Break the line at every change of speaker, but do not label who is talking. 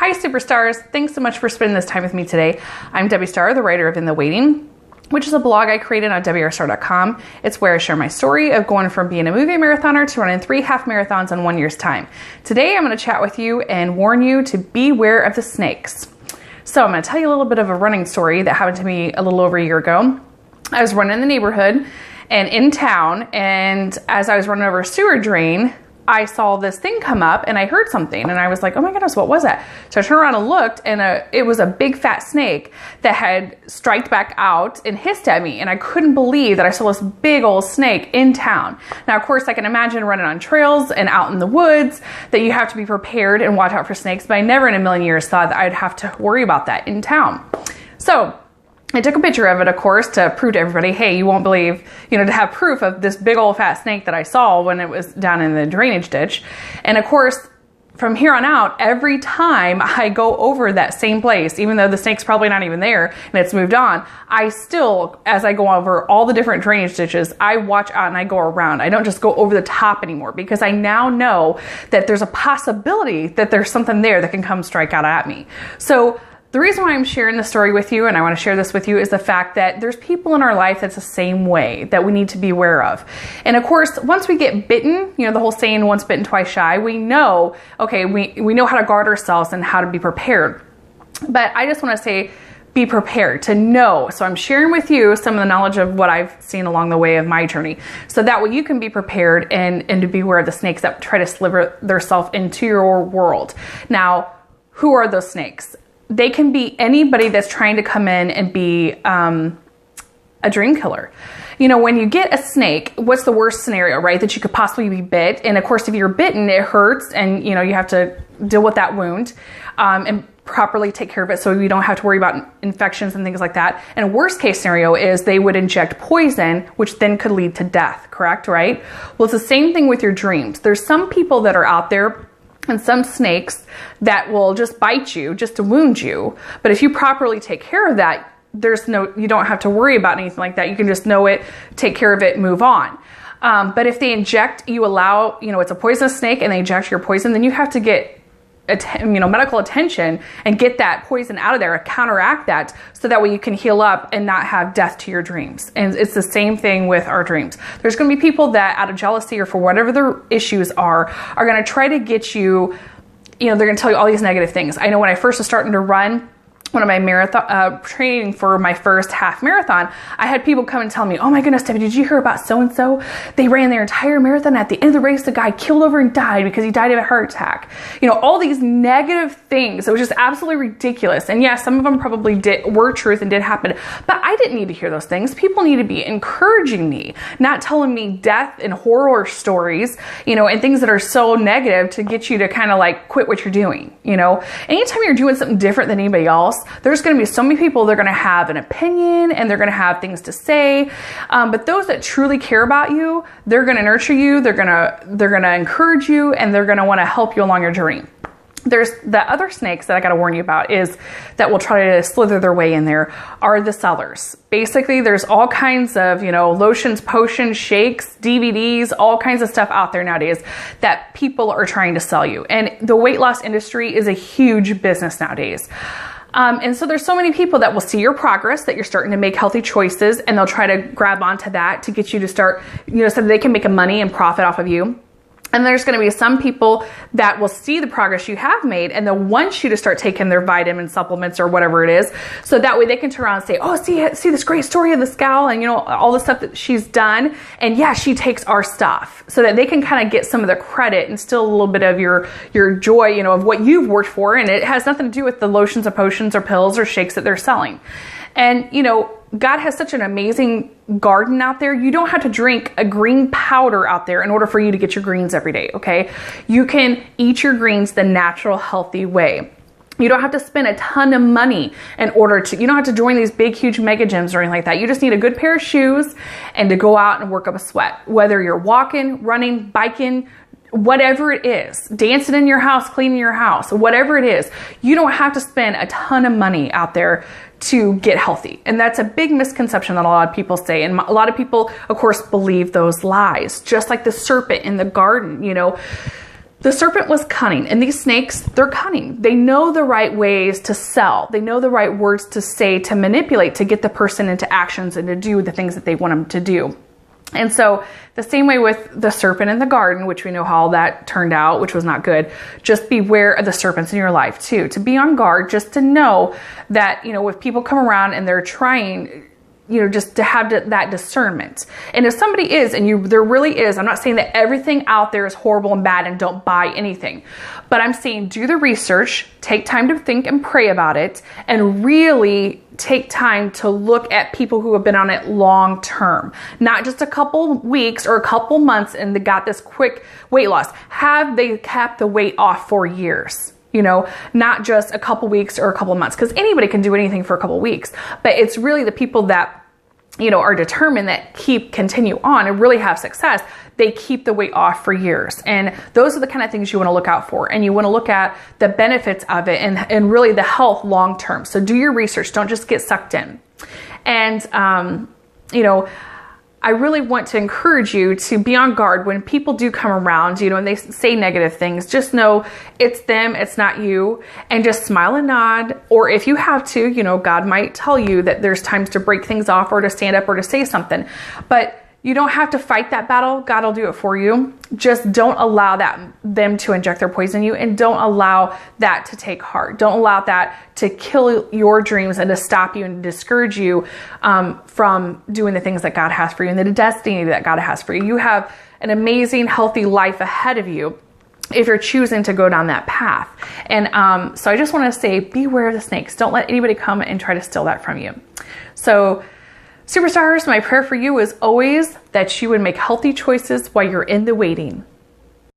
Hi Superstars, thanks so much for spending this time with me today. I'm Debbie Starr, the writer of In the Waiting, which is a blog I created on WRStar.com. It's where I share my story of going from being a movie marathoner to running 3 half marathons in 1 year's time. Today I'm going to chat with you and warn you to beware of the snakes. So I'm going to tell you a little bit of a running story that happened to me a little over a year ago. I was running in the neighborhood and in town, and as I was running over a sewer drain, I saw this thing come up and I heard something and I was like, oh my goodness, what was that? So I turned around and looked, and it was a big fat snake that had striked back out and hissed at me. And I couldn't believe that I saw this big old snake in town. Now, of course, I can imagine running on trails and out in the woods that you have to be prepared and watch out for snakes, but I never in a million years thought that I'd have to worry about that in town. So I took a picture of it, of course, to prove to everybody, hey, you won't believe, to have proof of this big old fat snake that I saw when it was down in the drainage ditch. And of course, from here on out, every time I go over that same place, even though the snake's probably not even there and it's moved on, I still, as I go over all the different drainage ditches, I watch out and I go around. I don't just go over the top anymore, because I now know that there's a possibility that there's something there that can come strike out at me. So the reason why I'm sharing this story with you, and I want to share this with you, is the fact that there's people in our life that's the same way that we need to be aware of. And of course, once we get bitten, the whole saying, once bitten, twice shy, we know, okay, we know how to guard ourselves and how to be prepared. But I just want to say, be prepared to know. So I'm sharing with you some of the knowledge of what I've seen along the way of my journey, so that way you can be prepared and to be aware of the snakes that try to sliver themselves into your world. Now, who are those snakes? They can be anybody that's trying to come in and be a dream killer. When you get a snake, what's the worst scenario, right? That you could possibly be bit. And of course, if you're bitten, it hurts, and you have to deal with that wound and properly take care of it, so you don't have to worry about infections and things like that. And a worst case scenario is they would inject poison, which then could lead to death, correct, right? Well, it's the same thing with your dreams. There's some people that are out there, and some snakes that will just bite you just to wound you. But if you properly take care of that, you don't have to worry about anything like that. You can just know it, take care of it, move on. But if they inject, you allow, it's a poisonous snake and they inject your poison, then you have to get medical attention and get that poison out of there, counteract that, so that way you can heal up and not have death to your dreams. And it's the same thing with our dreams. There's going to be people that, out of jealousy or for whatever their issues are going to try to get you, they're going to tell you all these negative things. I know when I first was starting to run, one of my marathon training for my first half marathon, I had people come and tell me, oh my goodness, Debbie, did you hear about so-and-so? They ran their entire marathon. At the end of the race, the guy killed over and died because he died of a heart attack. All these negative things. It was just absolutely ridiculous. And yes, some of them probably were truth and did happen, but I didn't need to hear those things. People need to be encouraging me, not telling me death and horror stories, and things that are so negative to get you to kind of like quit what you're doing. Anytime you're doing something different than anybody else, there's going to be so many people that are going to have an opinion and they're going to have things to say. But those that truly care about you, they're going to nurture you, they're going to encourage you, and they're going to want to help you along your journey. There's the other snakes that I got to warn you about is that will try to slither their way in there are the sellers. Basically, there's all kinds of, lotions, potions, shakes, DVDs, all kinds of stuff out there nowadays that people are trying to sell you. And the weight loss industry is a huge business nowadays. And so there's so many people that will see your progress, that you're starting to make healthy choices, and they'll try to grab onto that to get you to start, so that they can make a money and profit off of you. And there's going to be some people that will see the progress you have made and they'll want you to start taking their vitamin supplements or whatever it is. So that way they can turn around and say, oh, see this great story of this gal and, all the stuff that she's done. And yeah, she takes our stuff, so that they can kind of get some of the credit and still a little bit of your joy, of what you've worked for. And it has nothing to do with the lotions or potions or pills or shakes that they're selling. And, God has such an amazing garden out there. You don't have to drink a green powder out there in order for you to get your greens every day, okay? You can eat your greens the natural, healthy way. You don't have to spend a ton of money you don't have to join these big, huge mega gyms or anything like that. You just need a good pair of shoes and to go out and work up a sweat. Whether you're walking, running, biking, whatever it is, dancing in your house, cleaning your house, whatever it is, you don't have to spend a ton of money out there to get healthy. And that's a big misconception that a lot of people say. And a lot of people, of course, believe those lies, just like the serpent in the garden. The serpent was cunning, and these snakes, they're cunning. They know the right ways to sell. They know the right words to say, to manipulate, to get the person into actions and to do the things that they want them to do. And so the same way with the serpent in the garden, which we know how that turned out, which was not good, just beware of the serpents in your life too, to be on guard, just to know that, if people come around and they're trying, just to have that discernment. And if somebody is, and there really is, I'm not saying that everything out there is horrible and bad and don't buy anything, but I'm saying do the research, take time to think and pray about it, and really take time to look at people who have been on it long term, not just a couple weeks or a couple months and they got this quick weight loss. Have they kept the weight off for years? Not just a couple weeks or a couple months, because anybody can do anything for a couple weeks, but it's really the people that are determined, that continue on and really have success. They keep the weight off for years. And those are the kind of things you want to look out for. And you want to look at the benefits of it and really the health long term. So do your research. Don't just get sucked in. And, I really want to encourage you to be on guard when people do come around, and they say negative things. Just know it's them, it's not you, and just smile and nod. Or if you have to, God might tell you that there's times to break things off or to stand up or to say something. But you don't have to fight that battle. God will do it for you. Just don't allow them to inject their poison in you, and don't allow that to take heart. Don't allow that to kill your dreams and to stop you and discourage you from doing the things that God has for you and the destiny that God has for you. You have an amazing, healthy life ahead of you if you're choosing to go down that path. And so I just want to say, beware of the snakes. Don't let anybody come and try to steal that from you. So superstars, my prayer for you is always that you would make healthy choices while you're in the waiting.